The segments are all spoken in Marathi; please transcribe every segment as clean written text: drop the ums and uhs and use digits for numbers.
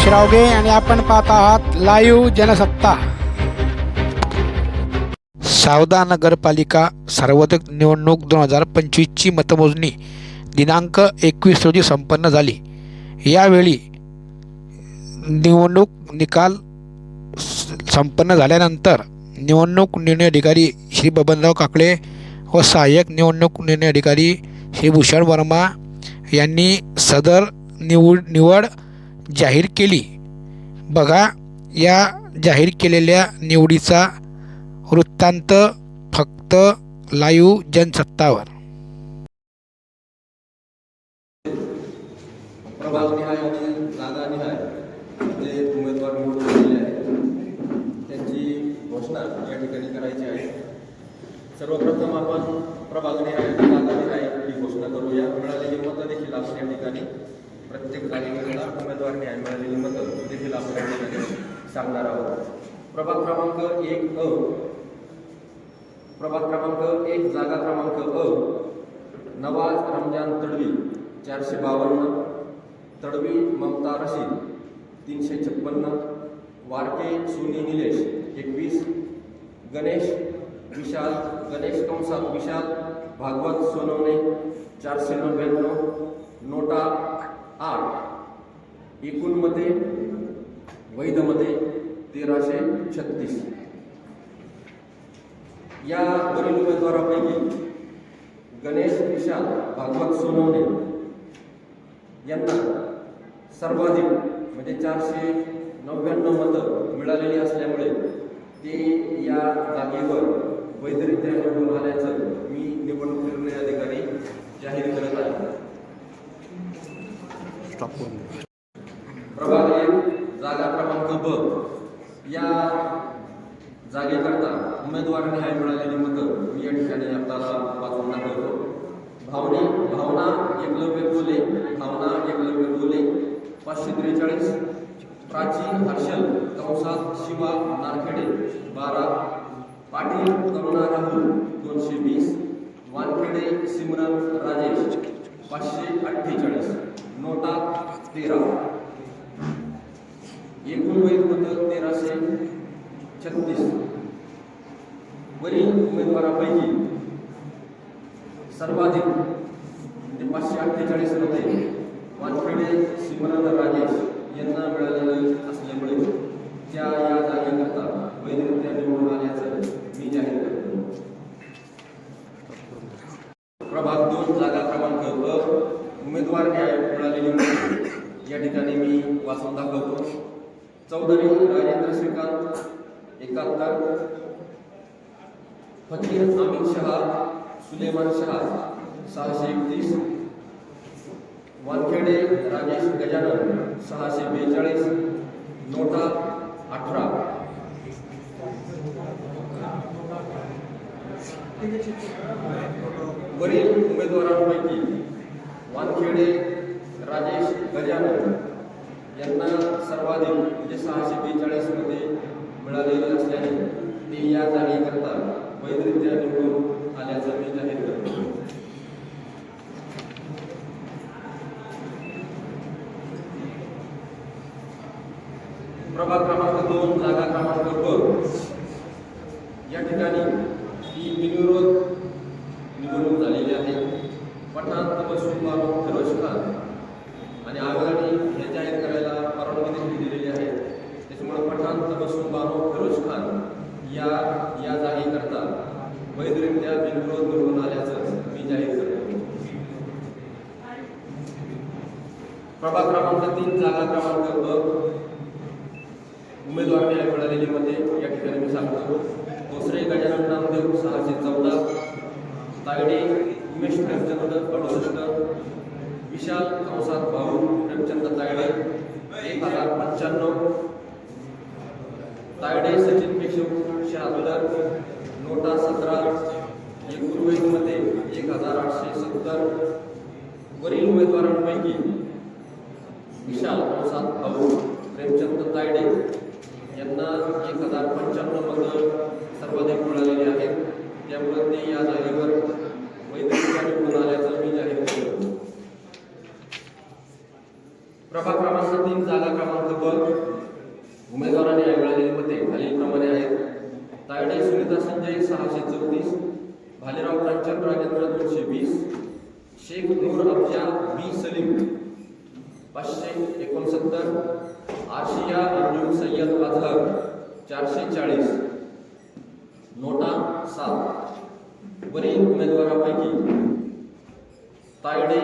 गणेश रावगे आणि आपण पाहत आहात लाईव्ह जनसत्ता। सावदा नगरपालिका सार्वत्रिक निवडणूक 2025ची मतमोजणी दिनांक 21 रोजी संपन्न झाली। यावेळी निवडणूक निकाल संपन्न झाल्यानंतर निवडणूक निर्णय अधिकारी श्री बबनराव काकडे व सहाय्यक निवडणूक निर्णय अधिकारी श्री भूषण वर्मा यांनी सदर निवड जाहीर केली। बघा या जाहीर केलेल्या निवडीचा वृत्तांत फक्त लाईव्ह जनसत्तावर। प्रभागनिहाय आणि जागानिहाय जे उमेदवार निवडून आलेले आहेत त्यांची घोषणा या ठिकाणी करायची आहे। सर्वप्रथम आपण प्रभागनिहाय आणि जागानिहाय ही घोषणा करूया। मिळालेली मतं देखील आपण या ठिकाणी प्रत्येक जागेकरता उमेदवार न्याय मिळालेली मतं देखील आपण या ठिकाणी सांगणार आहोत। प्रभाग क्रमांक 1 अ, प्रभाग क्रमांक 1 जागा क्रमांक अ, नवाज रमजान तडवी 452, तडवी ममता रशीद 356, वारके सुनी निलेश 21, गणेश विशाल भागवत सोनवणे 499, नोटा 8, एकूण मते वैध मते 1336। या वरील उमेदवारापैकी गणेश विशाल भागवत सोनवणे यांना सर्वाधिक म्हणजे 499 मतं मिळालेली असल्यामुळे ते या जागेवर वैधरित्या निवडून आल्याचं मी निवडणूक निर्णय अधिकारी जाहीर करत आहे। प्रभाग 1 जागा क्रमांक ब, या जागेकरता उमेदवार न्याय मिळालेली मतं मी या ठिकाणी आपल्याला वाचून दाखवतो। भावना एकलव्य बोले 543, प्राची हर्षल शिवा नारखेडे 12, पाटील करुणा राहुल 220, वानखेडे सिमरन राजेश 548, नोटा 13, एकूण वैध मतं 1336। वरील उमेदवारापैकी सर्वाधिक म्हणजे 548 मते वानखेडे सिमरन राजेश यांना मिळालेले असल्यामुळे त्या या जागेकरता वैधरित्या निवडून आल्याचं मी जाहीर करतो। प्रभाग 2 जागा क्रमांक अ, उमेदवार न्याय मिळालेली मते या ठिकाणी मी वाचून दाखवतो। चौधरी राजेंद्र श्रीकांत 71, फकीर अमीन शहा सुलेमान शहा 631, वानखेडे राजेश गजानन 642, नोटा 18। वरील उमेदवारांपैकी वानखेडे राजेश गजानन यांना सर्वाधिक म्हणजे 642 मध्ये मिळालेले असल्याने ते या जागेकरता वैधरित्या निवडून आल्याचं मी जाहीर करतो। प्रभाग क्रमांक 2 जागा क्रमांक ब, या ठिकाणी ही बिनविरोध निवडणूक झालेली आहे। पठाण तबस्सुम बानो फिरोज खान आणि आघाडी हे जाहीर करायला परवानगी देखील दिलेली आहे। त्याच्यामुळे पठाण तबस्सुम बानो फिरोज खान या जागेकरता वैधरित्या बिनविरोध निवडून आल्याचं मी जाहीर करतो। प्रभाग क्रमांक 3 जागा क्रमांक ब, उमेदवार न्याय मिळालेली मते या ठिकाणी मी सांगतो। कोसरे गजानन नामदेव 614, तायडे उमेश प्रेमचंद 68, विशाल भाऊ प्रेमचंद तायडे 1095, तायडे सचिन केशव 76, नोटा 17, एकूण वैध मते 1870। वरील उमेदवारांपैकी विशाल भाऊ प्रेमचंद तायडे यांना 1095 मतं सर्वाधिक मिळालेली आहेत। त्यामुळे ते या जागेवर वैधरित्या निवडून आल्याचं मी जाहीर करतो। प्रभाग क्रमांक 3 जागा क्रमांक ब उमेदवारांनी मिळालेली मते खालीलप्रमाणे आहेत. तायडे सुनीता संजय 634, भालेराव कांचन राजेंद्र 220, शेख नूर अफजा बी सलीम 569, आशिया अंजुम सय्यद अजहर 440, नोटा 7. वरील उमेदवारांपैकी तायडे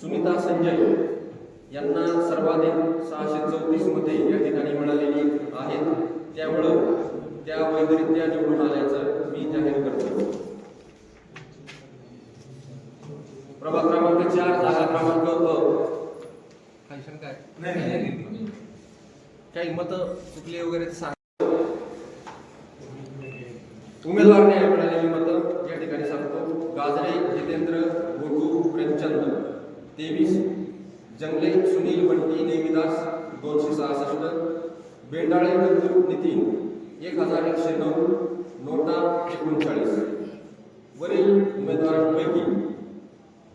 सुनीता संजय यांना सर्वाधिक 634 मते या ठिकाणी मिळालेली आहेत. त्यामुळं त्या वैधरित्या निवडून आल्याचं मी जाहीर करतो. प्रभाग क्रमांक 4 जागा क्रमांक अ काही शंका आहे? काही मत चुकले वगैरे सांग. उमेदवार न्याय मिळालेली मतं या ठिकाणी सांगतो. गाजरे जितेंद्र गोटू प्रेमचंद 23, जंगले सुनील बंटी नेमिदास 266, बेंडाळे मंजूर नितीन 1109, नोटा 39. वरील उमेदवारांपैकी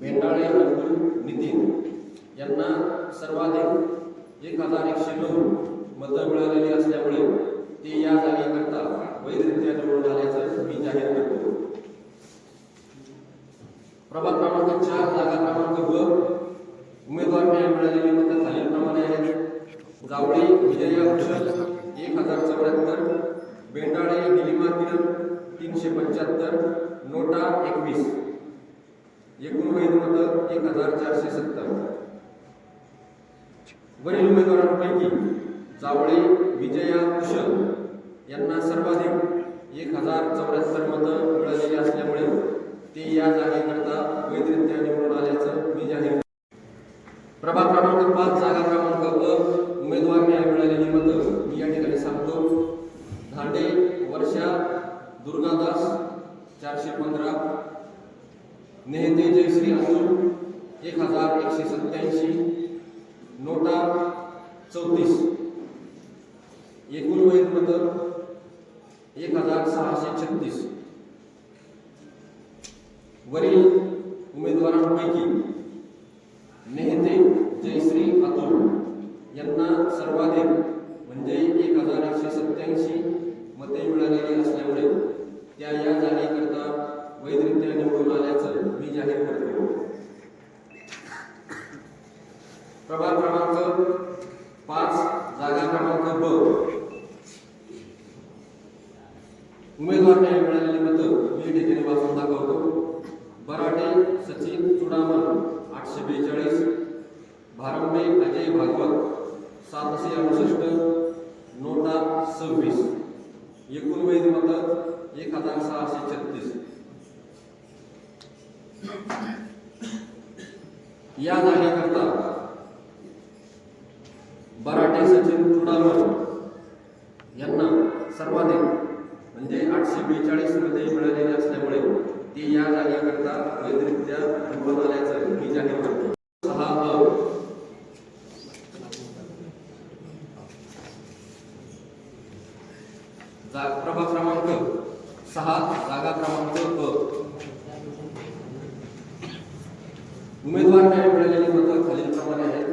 बेंडाळे मंजूर नितीन यांना सर्वाधिक 1109 मतं मिळालेली असल्यामुळे ते या जागेकरता वैधरित्या निवडून आल्याचं मी जाहीर करतो. प्रभाग क्रमांक 4 जागा क्रमांक ब उमेदवार न्याय मिळालेली मतं खालीलप्रमाणे आहेत. जावळे विजया कुशल 1074, बेंडाळे निलिमा किरण 375, नोटा 21. एकूण वैध मतं 1470. वरील उमेदवारांपैकी जावळे विजया कुशल यांना सर्वाधिक 1074 मतं मिळालेली असल्यामुळे ते या जागेकरता वैधरित्या निवडून आल्याचं मी जाहीर. प्रभाग क्रमांक 5 जागा क्रमांक अ उमेदवार न्याय मिळालेली मतं मी या ठिकाणी सांगतो. धांडे वर्षा दुर्गादास 415, नेहते जयश्री अतुल 1187, नोटा 34. एकूण वैध मतं 1636. वरील उमेदवारांपैकी नेहते जयश्री अतुल यांना सर्वाधिक म्हणजे 1187 मते मिळालेली असल्यामुळे त्या या जागेकरता वैधरित्या निवडून आल्याचं मी जाहीर करतो. प्रभाग क्रमांक 5 जागा क्रमांक ब उमेदवार न्याय मिळालेली मतं मी ठिकाणी वाचून दाखवतो. बराटे सचिन चुडामन 842, भारंबे अजय भागवत 768, नोटा 26. एकूण वैध मतं 1636. या जागेकरता बराटे सचिन चुडामन यांना सर्वाधिक म्हणजे 842 मध्ये मिळालेले असल्यामुळे ते या जागेकरता वैधरित्या निवडून आल्याचं मी जाहीर करतो. 6 प्रभाग क्रमांक 6 जागा क्रमांक अ उमेदवार न्याय मिळालेली मतं खालीलप्रमाणे आहेत.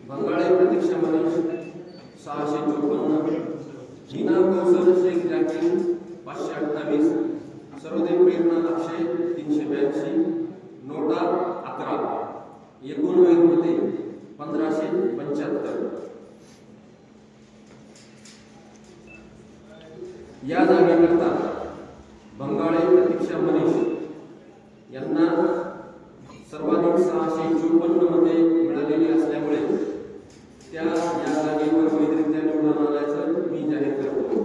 बंगाळे प्रतीक्षा मनीष 654, मीना कौशल शेख जाकीर 528, सरोदे प्रेरणा अक्षय 382, नोटा 11. एकूण वैध मते 1575. या जागेकरता बंगाळे प्रतीक्षा मनीष यांना सर्वाधिक 654 मते मिळालेली असल्यामुळे त्या या जागेवर वैधरित्या निवडून आल्याचं मी जाहीर करतो.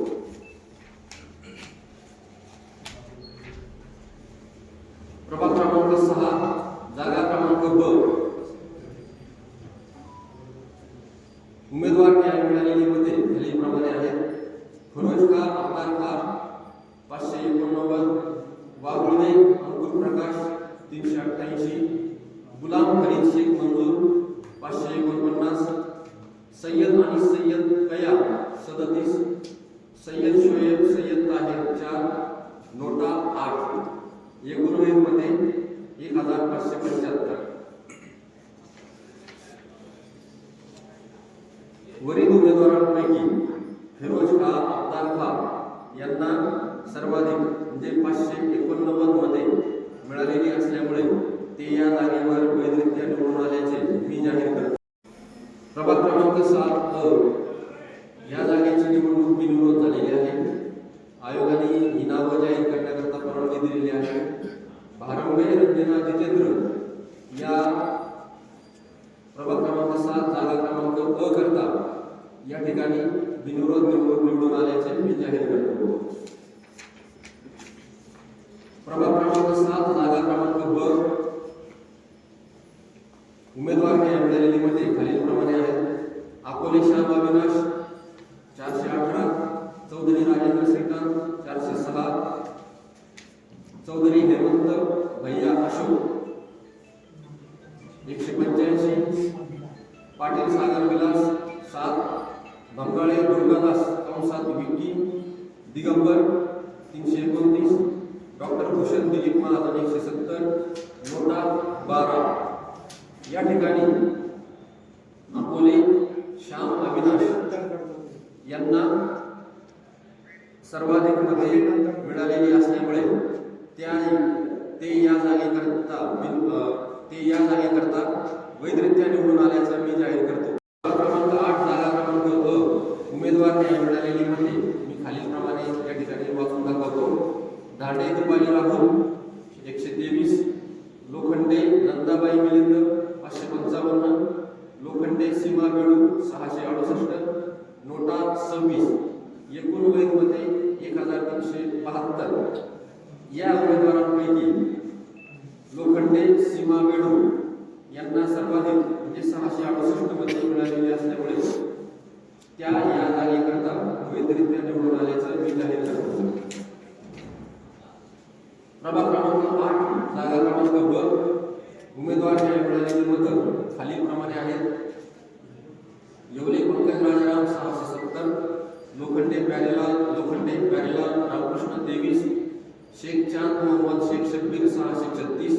प्रभाग क्रमांक 6 जागा क्रमांक ब उमेदवार न्याय मिळालेली मते खालीलप्रमाणे आहेत. फिरोज खा अवतार खा 589, वाघुळे अंकुर प्रकाश 388, गुलाम फरीद शेख मंजूर 549, सय्यद आणि सय्यद कया 37, सय्यद शोएब सय्यद ताहिर 4, नोटा 8. एकूण वैध मते 1575. वरील उमेदवारांपैकी फिरोज खा अब्दाल खा यांना सर्वाधिक म्हणजे 589 मते मिळालेली असल्यामुळे ते या जागेवर वैधरित्या निवडून आल्याचे मी जाहीर करतो. प्रभाग क्रमांक 7 या जागेची निवडणूक बिनविरोध झालेली आहे. आयोगाने ही नावं जाहीर करण्याकरता परवानगी दिलेली आहे. भारंबे रंजना जितेंद्र या प्रभाग क्रमांक 7 जागा क्रमांक अ करता या ठिकाणी बिनविरोध निवडून आल्याचे मी जाहीर करतो. प्रभाग क्रमांक 7 जागा क्रमांक ब उमेदवार मिळालेली मते खालीलप्रमाणे आहेत. अकोले श्याम अविनाश 418, चौधरी राजेंद्र श्रीकांत 406, चौधरी हेमंत भैया अशोक 185, पाटील सागर विलास 7, बंगाळे दुर्गादास कंसात विकी दिगंबर 329, डॉक्टर भूषण दिलीप महाजन 170, नोटा 12. या ठिकाणी अकोले श्याम अविनाश यांना सर्वाधिक मते मिळालेली असल्यामुळे ते या जागेकरता वैधरित्या निवडून आल्याचं मी जाहीर करतो. क्रमांक 8 जागा क्रमांक अ उमेदवार मिळालेली मते मी खालीलप्रमाणे या ठिकाणी वाचून दाखवतो. धांडे दुपाली राहुल 123, लोखंडे नंदाबाई मिलिंद 555, लोखंडे सीमा बेडू 668, नोटा 26. एकूण वैध मते 1372. या उमेदवारांपैकी लोखंडे सीमा बेडू यांना सर्वाधिक म्हणजे 668 मते मिळालेली असल्यामुळे त्या या जागेकरता वैधरित्या निवडून आल्याचं मी जाहीर करतो. प्रभाग क्रमांक 8 जागा क्रमांक ब उमेदवार मिळालेली मतं खालीलप्रमाणे आहेत. येवले पंकज राजाराम 670, लोखंडे प्यारेलाल रामकृष्ण 23, शेख चांद मोहम्मद शेख शब्बीर 636,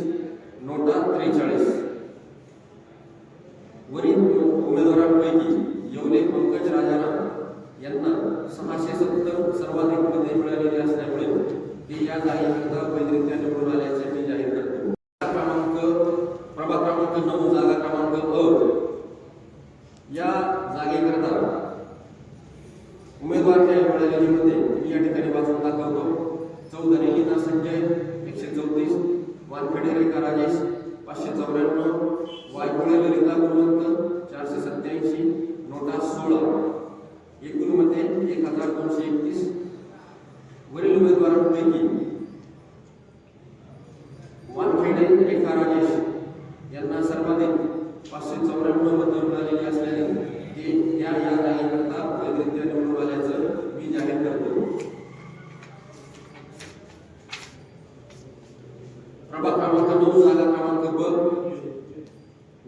नोटा 43. वरील उमेदवारांपैकी येवले पंकज राजाराम यांना 670 सर्वाधिक मते मिळालेली असल्यामुळे ते या जागेकरता वैधरित्या निवडून आल्याचे मी जाहीर करतो. प्रभाग क्रमांक 9 जागा क्रमांक अ या जागेकरता उमेदवार मिळालेली मते मी या ठिकाणी वाचून दाखवतो. चौधरी लीना संजय 134, वानखेडे रेखा राजेश 594, वायकुळे ललिता गुणवंत 487, नोटा 16. एकूण मते 1231. वरील उमेदवारांपैकी वानखेडे रेखा राजेश यांना सर्वाधिक 594 मतं मिळालेली असल्याने ते या जागेकरता वैधरित्या निवडून आल्याचं मी जाहीर करतो. प्रभाग क्रमांक 9 जागा क्रमांक ब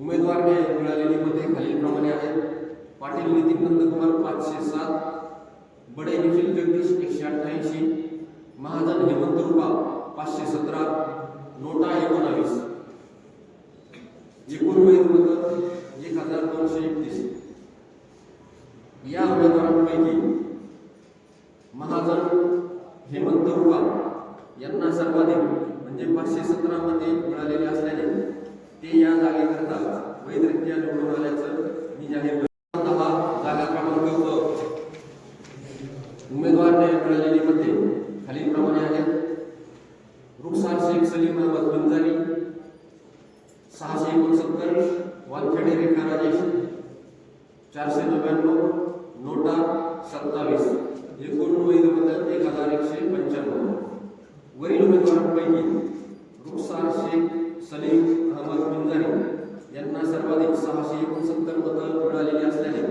उमेदवार मिळालेली मते खालीलप्रमाणे आहेत. पाटील नितीन नंदकुमार 507, बडे निखिल जगदीश 188, महाजन हेमंत रुपा 517, नोटा 19. एकूण वैध मतं 1231. या उमेदवारांपैकी महाजन हेमंत रुपा यांना सर्वाधिक म्हणजे 517 मते मिळालेली असल्याने ते या जागेकरता वैधरित्या निवडून आल्याचं मी जाहीर करतो. 10 जागा क्रमांक अ उमेदवार मिळालेली मते खालीलप्रमाणे आहेत. रुखसार शेख सलीम अहमद बंजारी 669, वानखेडे रेखा राजेश 499, नोटा 27. एकूण वैध मतं 1195. वरील उमेदवारांपैकी रुखसार शेख सलीम अहमद बंजारी यांना सर्वाधिक 669 मतं मिळालेली असल्याने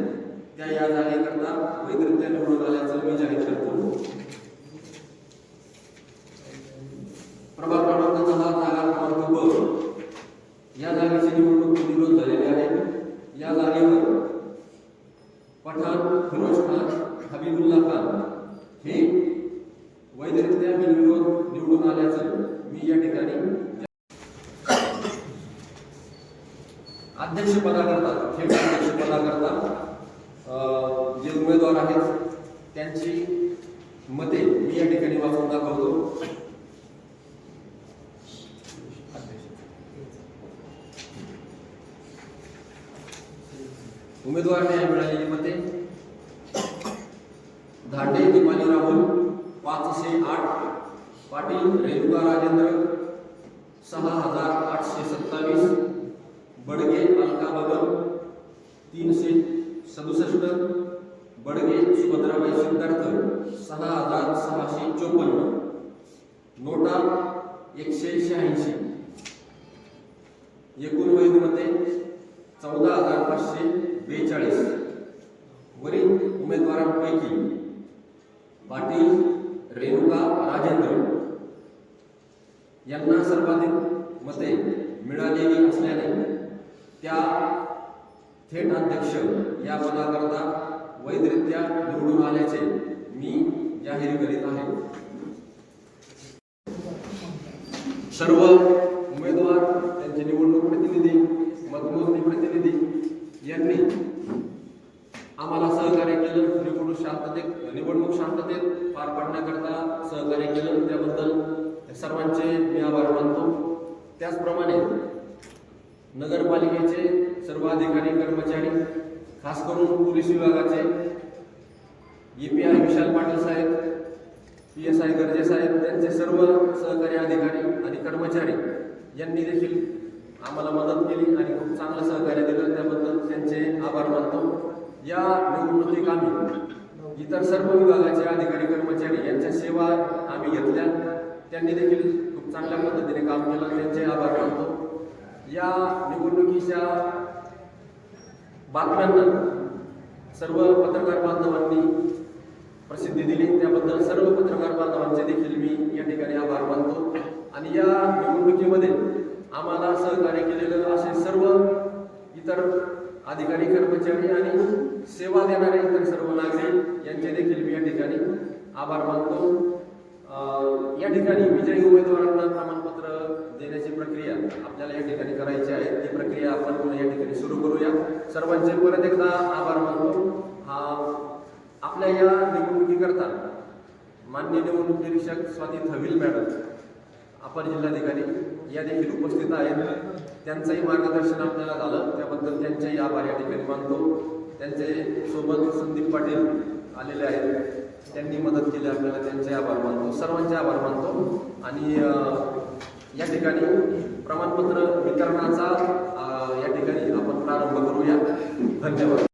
त्या या जागेकरता वैधरित्या निवडून आल्याचं मी जाहीर करतो. प्रभाग क्रमांक 10 जागा क्रमांक ब या जागेची निवडणूक बिनविरोध झालेली आहे. या जागेवर पठाण फिरोज खान हबीबुल्ला खान हे वैधरित्या बिनविरोध निवडून आल्याचं मी या ठिकाणी अध्यक्षपदाकरता जे उमेदवार आहेत त्यांची मते मी या ठिकाणी वाचून दाखवतो. उमेदवारांना मिळालेली मते: धांडे दीपाली राहुल 508, पाटील रेणुका राजेंद्र 6827, बडगे अलका बबन 367, बडगे सुभद्राबाई सिद्धार्थ 6654, नोटा 186. एकूण वैध मते 14542. वरील उमेदवारांपैकी पाटील रेणुका राजेंद्र यांना सर्वाधिक मते मिळालेली असल्याने त्या थेट अध्यक्ष या पदाकरता वैधरित्या निवडून आल्याचे मी जाहीर करीत आहे. सर्व उमेदवार, त्यांचे निवडणूक प्रतिनिधी, मतमोजणी प्रतिनिधी यांनी आम्हाला सहकार्य केलं. निवडणूक शांततेत पार पाडण्याकरता सहकार्य केलं, त्याबद्दल सर्वांचे मी आभार मानतो. त्याचप्रमाणे नगरपालिकेचे सर्व अधिकारी कर्मचारी, खास करून पोलीस विभागाचे EPI विशाल पाटील साहेब, PSI गर्जे साहेब, त्यांचे सर्व सहकारी अधिकारी आणि कर्मचारी यांनी देखील आम्हाला मदत केली आणि खूप चांगलं सहकार्य दिलं, त्याबद्दल त्यांचे आभार मानतो. या निवडणुकीत आम्ही इतर सर्व विभागाचे अधिकारी कर्मचारी यांच्या सेवा आम्ही घेतल्या, त्यांनी देखील खूप चांगल्या पद्धतीने काम केलं, त्यांचे आभार मानतो. या निवडणुकीच्या बातम्यांना सर्व पत्रकार बांधवांनी प्रसिद्धी दिली, त्याबद्दल सर्व पत्रकार बांधवांचे देखील मी या ठिकाणी आभार मानतो. आणि या निवडणुकीमध्ये आम्हाला सहकार्य केलेलं असे सर्व इतर अधिकारी कर्मचारी आणि सेवा देणारे इतर सर्व नागरिक यांचे देखील मी या ठिकाणी आभार मानतो. या ठिकाणी विजयी उमेदवारांना प्रमाणपत्र देण्याची प्रक्रिया आपल्याला या ठिकाणी करायची आहे. ती प्रक्रिया आपण या ठिकाणी सुरू करूया. सर्वांचे परत एकदा आभार मानतो. आपल्या या निवडणुकीकरता माननीय निवडणूक निरीक्षक स्वाती थविल मॅडम, अपर जिल्हाधिकारी या देखील उपस्थित आहेत. त्यांचंही मार्गदर्शन आपल्याला झालं, त्याबद्दल त्यांचेही आभार या ठिकाणी मानतो. त्यांचे सोबत संदीप पाटील आलेले आहेत, त्यांनी मदत केली आपल्याला, त्यांचे आभार मानतो. सर्वांचे आभार मानतो. आणि या ठिकाणी प्रमाणपत्र वितरणाचा या ठिकाणी आपण प्रारंभ करूया. धन्यवाद.